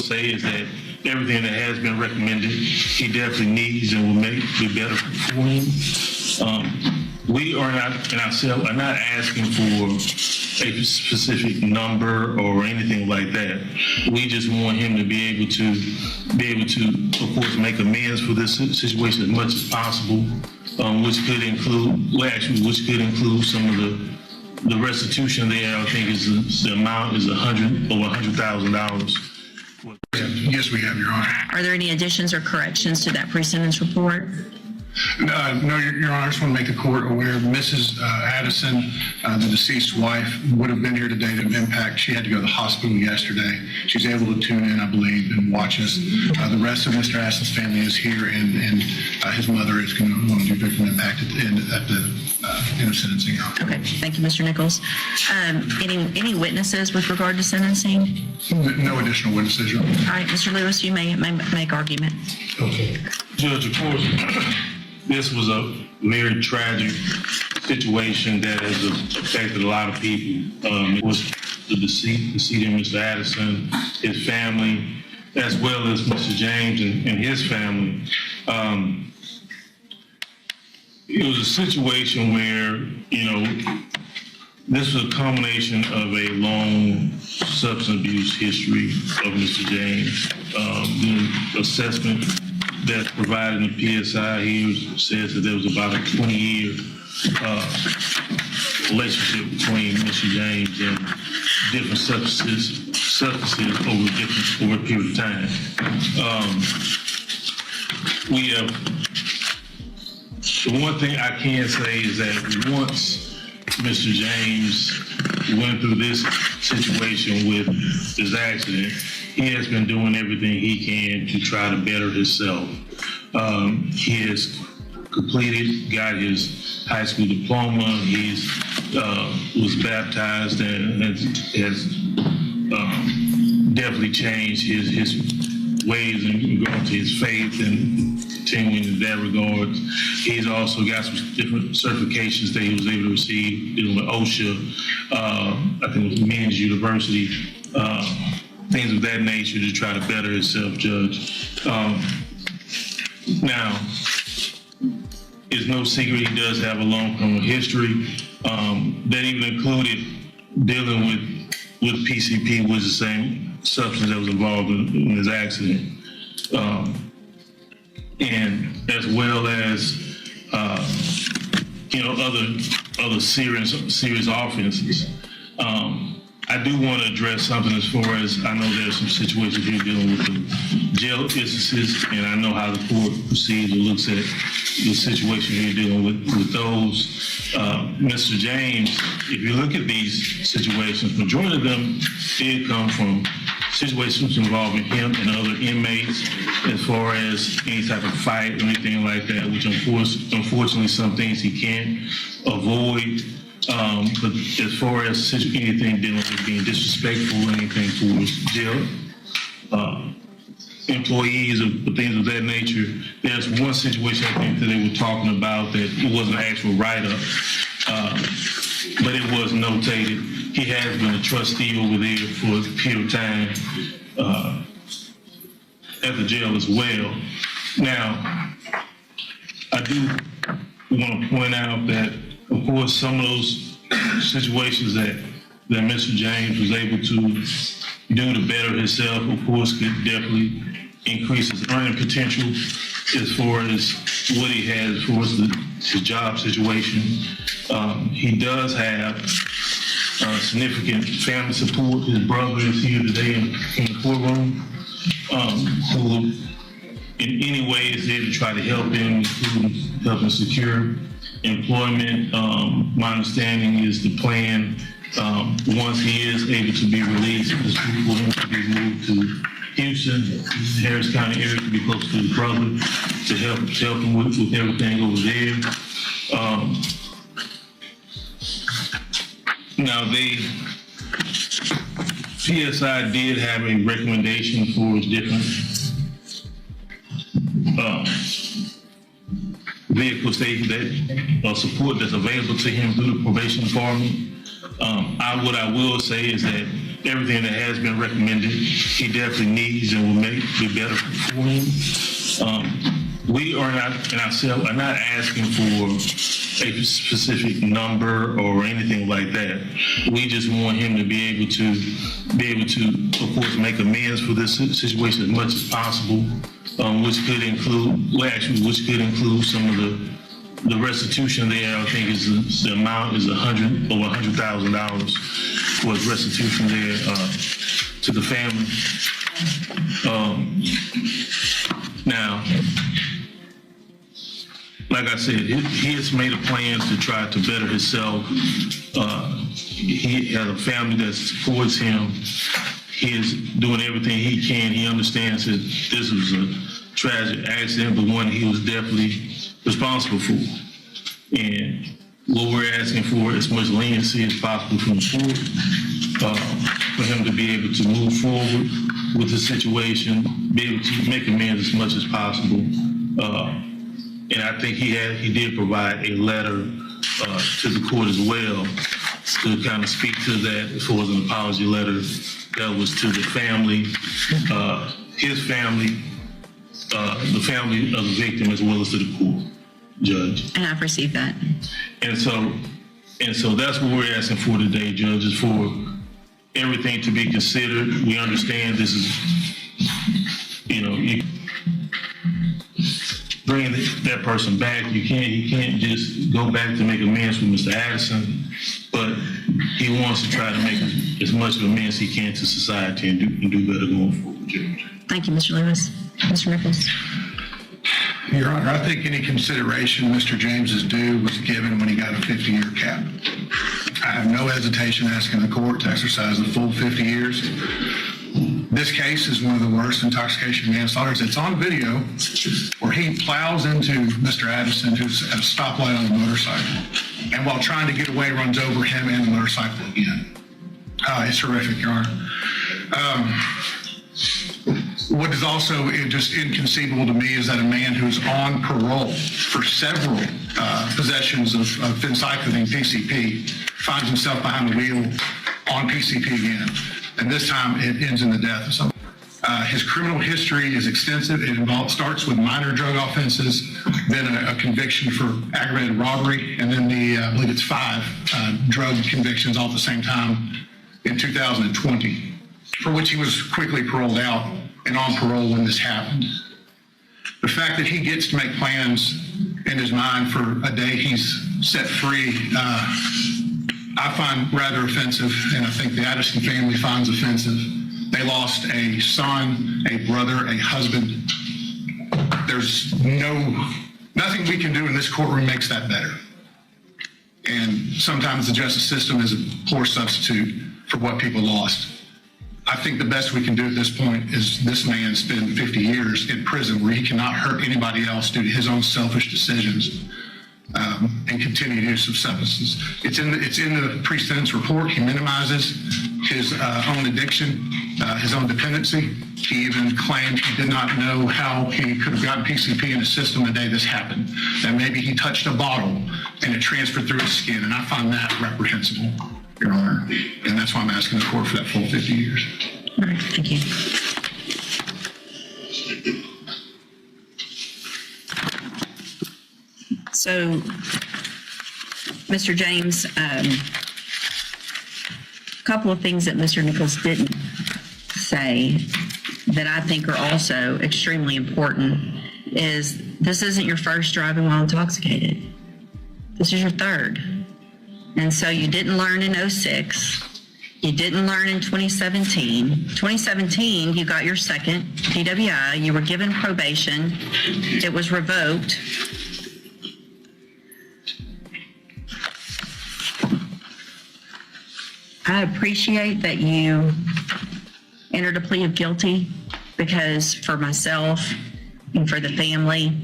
say is that everything that has been recommended, he definitely needs and will be better for him. We are not, and ourselves, are not asking for a specific number or anything like that. We just want him to be able to, of course, make amends for this situation as much as possible, which could include some of the restitution there. I think the amount is over $100,000. Yes, we have, Your Honor. Are there any additions or corrections to that pre-sentence report? No, Your Honor, I just want to make the court aware. Mrs. Addison, the deceased's wife, would have been here today to impact. She had to go to the hospital yesterday. She's able to tune in, I believe, and watch us. The rest of Mr. Addison's family is here, and his mother is going to want to do victim impact at the end of sentencing. Okay, thank you, Mr. Nichols. Any witnesses with regard to sentencing? No additional witnesses, Your Honor. All right, Mr. Lewis, you may make argument. Okay. Judge, of course, this was a very tragic situation that has affected a lot of people. It was the decedent, Mr. Addison, his family, as well as Mr. James and his family. It was a situation where, this was a combination of a long substance abuse history of Mr. James. The assessment that's provided in the PSI here says that there was about a 20-year relationship between Mr. James and different substances over a period of time. The one thing I can say is that once Mr. James went through this situation with his accident, he has been doing everything he can to try to better himself. He has got his high school diploma. He's was baptized and has definitely changed his ways in regard to his faith and continuing in that regard. He's also got some different certifications that he was able to receive dealing with OSHA, I think it was Men's University, things of that nature to try to better himself, Judge. Now, it's no secret he does have a long criminal history that even included dealing with PCP, which is the same substance that was involved in his accident, and as well as other serious offenses. I do want to address something as far as I know there's some situations here dealing with the jail instances, and I know how the court proceeds or looks at the situation here dealing with those. Mr. James, if you look at these situations, majority of them did come from situations involving him and other inmates as far as any type of fight or anything like that, which unfortunately some things he can't avoid. But as far as anything dealing with being disrespectful or anything towards jail employees or things of that nature, there's one situation I think that they were talking about that it wasn't an actual write-up, but it was notated. He has been a trustee over there for a period of time at the jail as well. Now, I do want to point out that, of course, some of those situations that Mr. James was able to do to better himself, of course, could definitely increase his earning potential as far as what he has as far as his job situation. He does have significant family support. His brother is here today in the courtroom, who in any way is there to try to help him, including helping secure employment. My understanding is the plan, once he is able to be released, is for him to be moved to Houston, Harris County area, to be close to his brother, to help him with everything over there. Now, the PSI did have a recommendation for his different vehicles that support that's available to him through the probation department. What I will say is that everything that has been recommended, he definitely needs and will make it better for him. We are not, and ourselves, are not asking for a specific number or anything like that. We just want him to be able to, of course, make amends for this situation as much as possible, which could include some of the restitution there. I think is the amount is over $100,000 for his restitution there to the family. Now, like I said, he has made a plan to try to better himself. He has a family that supports him. He is doing everything he can. He understands that this was a tragic accident, but one he was definitely responsible for. And what we're asking for is as much leniency as possible from the court, for him to be able to move forward with the situation, be able to make amends as much as possible. And I think he did provide a letter to the court as well to kind of speak to that as far as an apology letter that was to the family, his family, the family of the victim, as well as to the court judge. And I've received that. And so that's what we're asking for today, Judge, is for everything to be considered. We understand this is, you bringing that person back. He can't just go back to make amends with Mr. Addison, but he wants to try to make as much of amends he can to society and do better going forward, Judge. Thank you, Mr. Lewis. Mr. Nichols. Your Honor, I think any consideration Mr. James is due was given when he got a 50-year cap. I have no hesitation asking the court to exercise the full 50 years. This case is one of the worst intoxication manslaughters. It's on video where he plows into Mr. Addison, who's at a stoplight on a motorcycle, and while trying to get away, runs over him and the motorcycle again. It's horrific, Your Honor. What is also just inconceivable to me is that a man who's on parole for several possessions of phencyclidine, PCP, finds himself behind the wheel on PCP again. And this time it ends in the death of someone. His criminal history is extensive. It starts with minor drug offenses, then a conviction for aggravated robbery, and then I believe it's 5 drug convictions all at the same time in 2020, for which he was quickly paroled out and on parole when this happened. The fact that he gets to make plans in his mind for a day he's set free, I find rather offensive, and I think the Addison family finds offensive. They lost a son, a brother, a husband. There's nothing we can do in this courtroom makes that better. And sometimes the justice system is a poor substitute for what people lost. I think the best we can do at this point is this man spend 50 years in prison where he cannot hurt anybody else due to his own selfish decisions and continued use of substances. It's in the pre-sentence report. He minimizes his own addiction, his own dependency. He even claimed he did not know how he could have gotten PCP in his system the day this happened, that maybe he touched a bottle and it transferred through his skin, and I find that reprehensible, Your Honor, and that's why I'm asking the court for that full 50 years. All right, thank you. So, Mr. James, a couple of things that Mr. Nichols didn't say that I think are also extremely important is this isn't your first driving while intoxicated. This is your third. And so you didn't learn in 2006. You didn't learn in 2017. 2017, you got your second DWI. You were given probation. It was revoked. I appreciate that you entered a plea of guilty, because for myself and for the family,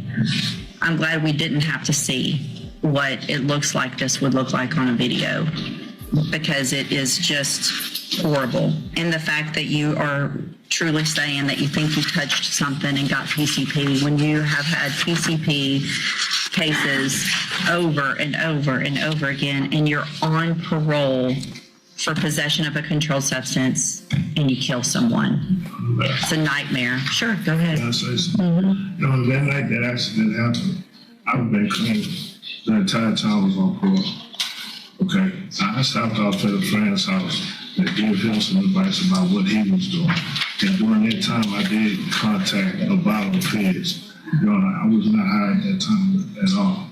I'm glad we didn't have to see what it looks like this would look like on a video, because it is just horrible. And the fact that you are truly saying that you think you touched something and got PCP when you have had PCP cases over and over and over again, and you're on parole for possession of a controlled substance and you kill someone. It's a nightmare. Sure, go ahead. Can I say something? You know, that night that accident happened, I've been clean the entire time I was on parole. Okay, so I stopped off at a friend's house and gave him some advice about what he was doing. And during that time, I did contact a bottle of Feds. You know, I was not high at that time at all.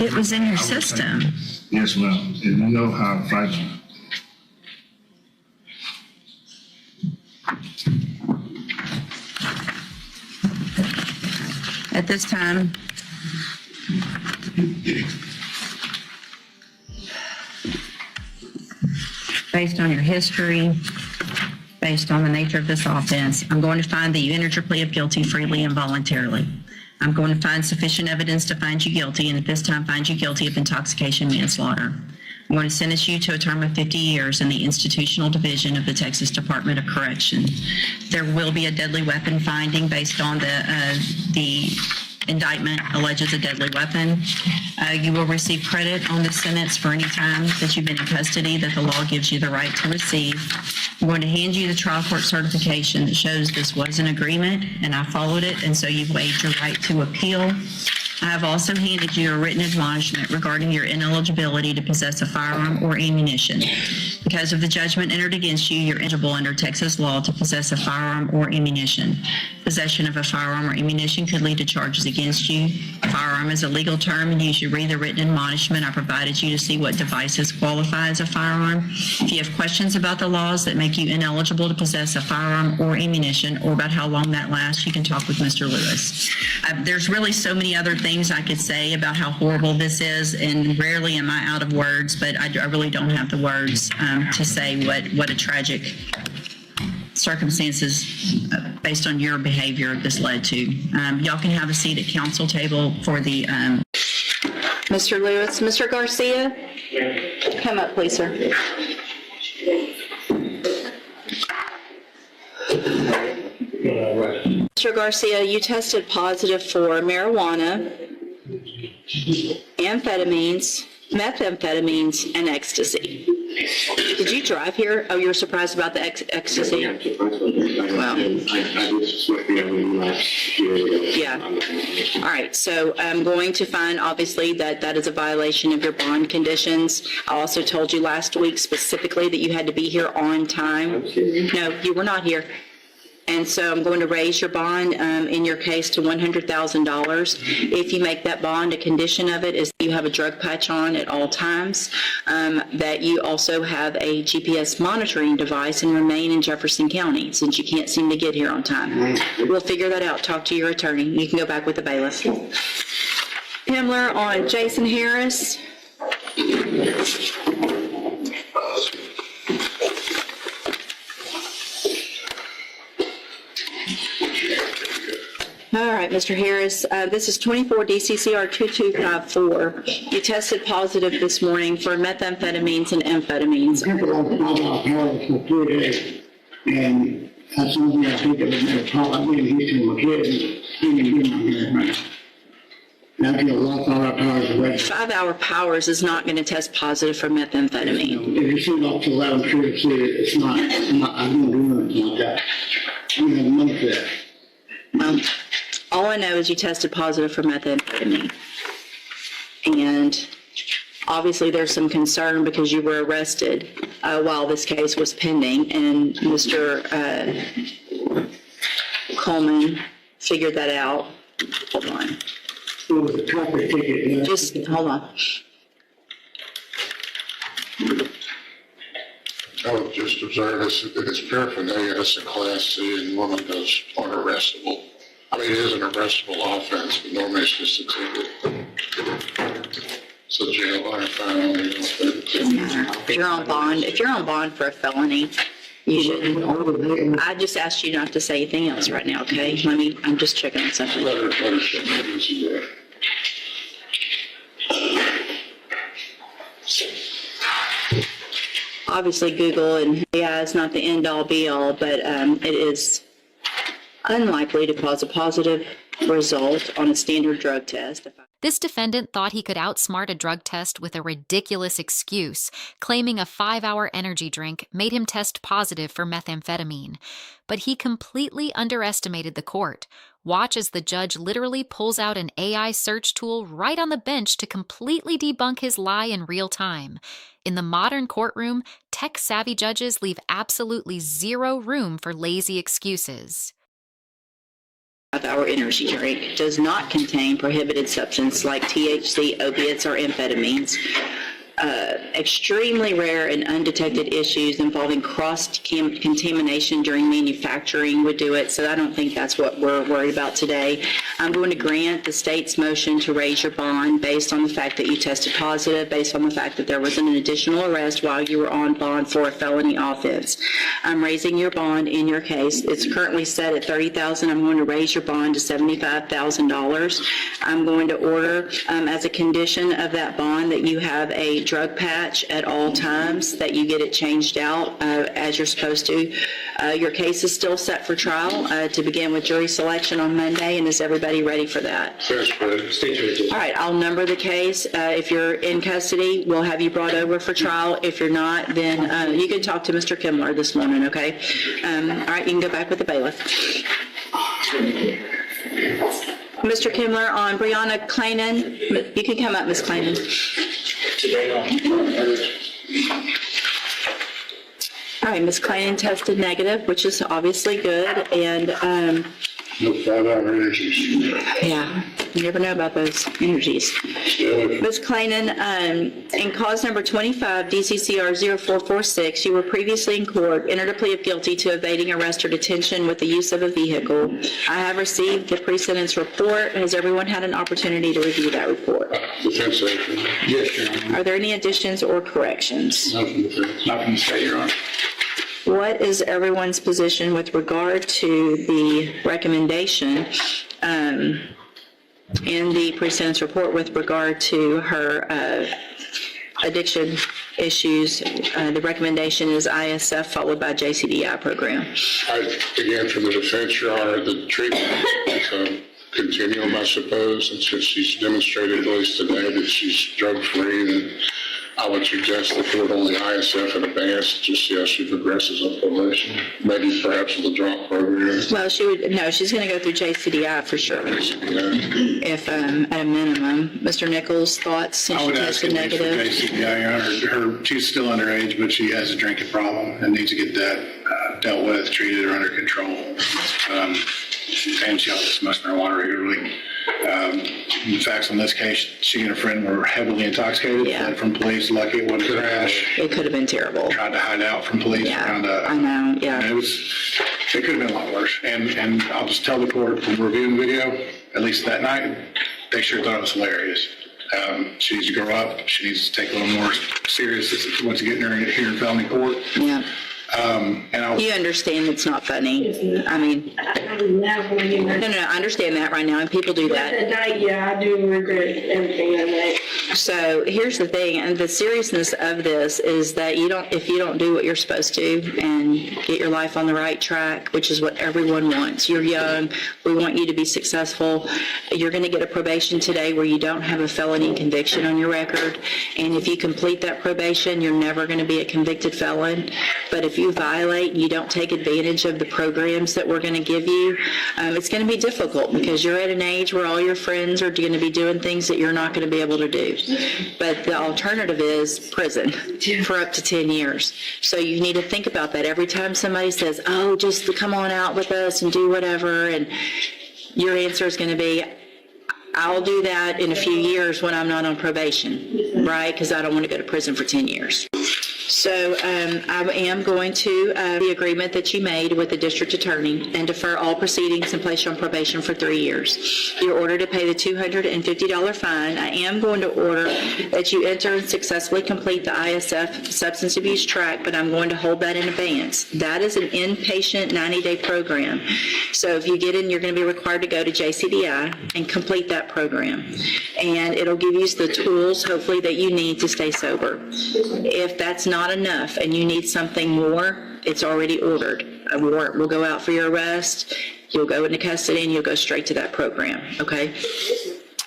It was in your system. Yes, ma'am. And you know how I fight you. At this time, based on your history, based on the nature of this offense, I'm going to find that you entered your plea of guilty freely and voluntarily. I'm going to find sufficient evidence to find you guilty, and at this time find you guilty of intoxication manslaughter. I'm going to sentence you to a term of 50 years in the institutional division of the Texas Department of Correction. There will be a deadly weapon finding based on the indictment alleges a deadly weapon. You will receive credit on this sentence for any time that you've been in custody that the law gives you the right to receive. I'm going to hand you the trial court certification that shows this was an agreement and I followed it, and so you've waived your right to appeal. I have also handed you a written admonishment regarding your ineligibility to possess a firearm or ammunition. Because of the judgment entered against you, you're eligible under Texas law to possess a firearm or ammunition. Possession of a firearm or ammunition could lead to charges against you. Firearm is a legal term, and you should read the written admonishment I provided you to see what devices qualify as a firearm. If you have questions about the laws that make you ineligible to possess a firearm or ammunition, or about how long that lasts, you can talk with Mr. Lewis. There's really so many other things I could say about how horrible this is, and rarely am I out of words, but I really don't have the words to say what a tragic circumstances based on your behavior this led to. Y'all can have a seat at council table for the... Mr. Lewis, Mr. Garcia, come up, please, sir. Mr. Garcia, you tested positive for marijuana, amphetamines, methamphetamines, and ecstasy. Did you drive here? Oh, you're surprised about the ecstasy? Wow. Yeah. All right. So I'm going to find, obviously, that is a violation of your bond conditions. I also told you last week specifically that you had to be here on time. No, you were not here. And so I'm going to raise your bond in your case to $100,000. If you make that bond, a condition of it is that you have a drug patch on at all times, that you also have a GPS monitoring device and remain in Jefferson County since you can't seem to get here on time. We'll figure that out. Talk to your attorney. You can go back with the bailiff. Himmler on Jason Harris. All right, Mr. Harris, this is 24 DCCR 2254. You tested positive this morning for methamphetamines and amphetamines. I was for 3 days, and that's something I think of as a problem. I've been here to my kids, and I'm here right now. And I feel lost all our powers away. 5-hour powers is not going to test positive for methamphetamine. If you see up to 11, sure to see it, it's not, I'm going to do anything like that. I don't have the money for that. All I know is you tested positive for methamphetamine. And obviously there's some concern because you were arrested while this case was pending, and Mr. Coleman figured that out. Hold on. It was a traffic ticket. Yeah. Just hold on. I would just observe it's paraphernalia, it's a class C, and woman goes unarrestable. I mean, it is an arrestable offense, but normally it's just a ticket. So jail, I found. If you're on bond for a felony, you shouldn't. I just asked you not to say anything else right now, okay? I'm just checking on something. Obviously, Google and AI is not the end all be all, but it is unlikely to cause a positive result on a standard drug test. This defendant thought he could outsmart a drug test with a ridiculous excuse, claiming a 5-hour energy drink made him test positive for methamphetamine. But he completely underestimated the court. Watch as the judge literally pulls out an AI search tool right on the bench to completely debunk his lie in real time. In the modern courtroom, tech-savvy judges leave absolutely zero room for lazy excuses. Our energy drink does not contain prohibited substance like THC, opiates, or amphetamines. Extremely rare and undetected issues involving cross-contamination during manufacturing would do it, so I don't think that's what we're worried about today. I'm going to grant the state's motion to raise your bond based on the fact that you tested positive, based on the fact that there was an additional arrest while you were on bond for a felony offense. I'm raising your bond in your case. It's currently set at $30,000. I'm going to raise your bond to $75,000. I'm going to order, as a condition of that bond, that you have a drug patch at all times, that you get it changed out as you're supposed to. Your case is still set for trial to begin with jury selection on Monday, and is everybody ready for that? That's right. All right, I'll number the case. If you're in custody, we'll have you brought over for trial. If you're not, then you can talk to Mr. Kimler this morning, okay? All right, you can go back with the bailiff. Mr. Kimler, on Brianna Clayton, you can come up, Ms. Clayton. All right, Ms. Clayton tested negative, which is obviously good, and No 5-hour energies. yeah, you never know about those energies. Ms. Clayton, in cause number 25, DCCR 0446, you were previously in court, entered a plea of guilty to evading arrest or detention with the use of a vehicle. I have received the pre-sentence report. Has everyone had an opportunity to review that report? Defense agent. Yes, Your Honor. Are there any additions or corrections? Nothing defense. Nothing to say, Your Honor. What is everyone's position with regard to the recommendation in the pre-sentence report with regard to her addiction issues? The recommendation is ISF followed by JCDI program. Again, from the defense, Your Honor, the treatment is a continuum, I suppose, and since she's demonstrated at least today that she's drug-free, then I would suggest the court only ISF in advance, just see how she progresses on probation, maybe perhaps with a drop program. Well, she's going to go through JCDI for sure, if at a minimum. Mr. Nichols, thoughts since I she would ask tested at least for negative? JCPI, Your Honor. She's still underage, but she has a drinking problem and needs to get that dealt with, treated, or under control. And she also smokes marijuana regularly. The facts on this case, she and her friend were heavily intoxicated, Yeah. fled from police, lucky it wasn't a crash, It could have been terrible. tried to hide out from police. Yeah, Found I know, yeah. it could have been a lot worse. And I'll just tell the court from reviewing the video, at least that night, they sure thought it was hilarious. She needs to grow up. She needs to take a little more serious once getting her here in felony court. Yeah. And You understand it's not funny. I mean, no, I understand that right now, and people do that. At night, yeah, I do regret everything that night. So here's the thing, and the seriousness of this is that if you don't do what you're supposed to and get your life on the right track, which is what everyone wants. You're young, we want you to be successful. You're going to get a probation today where you don't have a felony conviction on your record, and if you complete that probation, you're never going to be a convicted felon. But if you violate and you don't take advantage of the programs that we're going to give you, it's going to be difficult because you're at an age where all your friends are going to be doing things that you're not going to be able to do. But the alternative is prison for up to 10 years. So you need to think about that every time somebody says, oh, just come on out with us and do whatever. And your answer is going to be, I'll do that in a few years when I'm not on probation, right? Because I don't want to go to prison for 10 years. So I am going to the agreement that you made with the district attorney and defer all proceedings and place you on probation for 3 years. You're ordered to pay the $250 fine. I am going to order that you enter and successfully complete the ISF substance abuse track, but I'm going to hold that in advance. That is an inpatient 90-day program. So if you get in, you're going to be required to go to JCDI and complete that program. And it'll give you the tools, hopefully, that you need to stay sober. If that's not enough and you need something more, it's already ordered. A warrant will go out for your arrest. You'll go into custody and you'll go straight to that program, okay?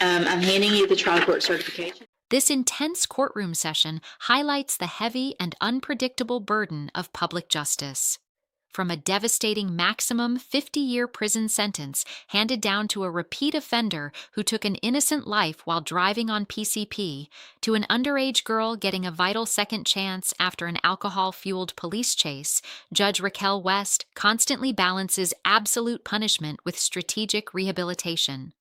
I'm handing you the trial court certification. This intense courtroom session highlights the heavy and unpredictable burden of public justice. From a devastating maximum 50-year prison sentence handed down to a repeat offender who took an innocent life while driving on PCP, to an underage girl getting a vital second chance after an alcohol-fueled police chase, Judge Raquel West constantly balances absolute punishment with strategic rehabilitation.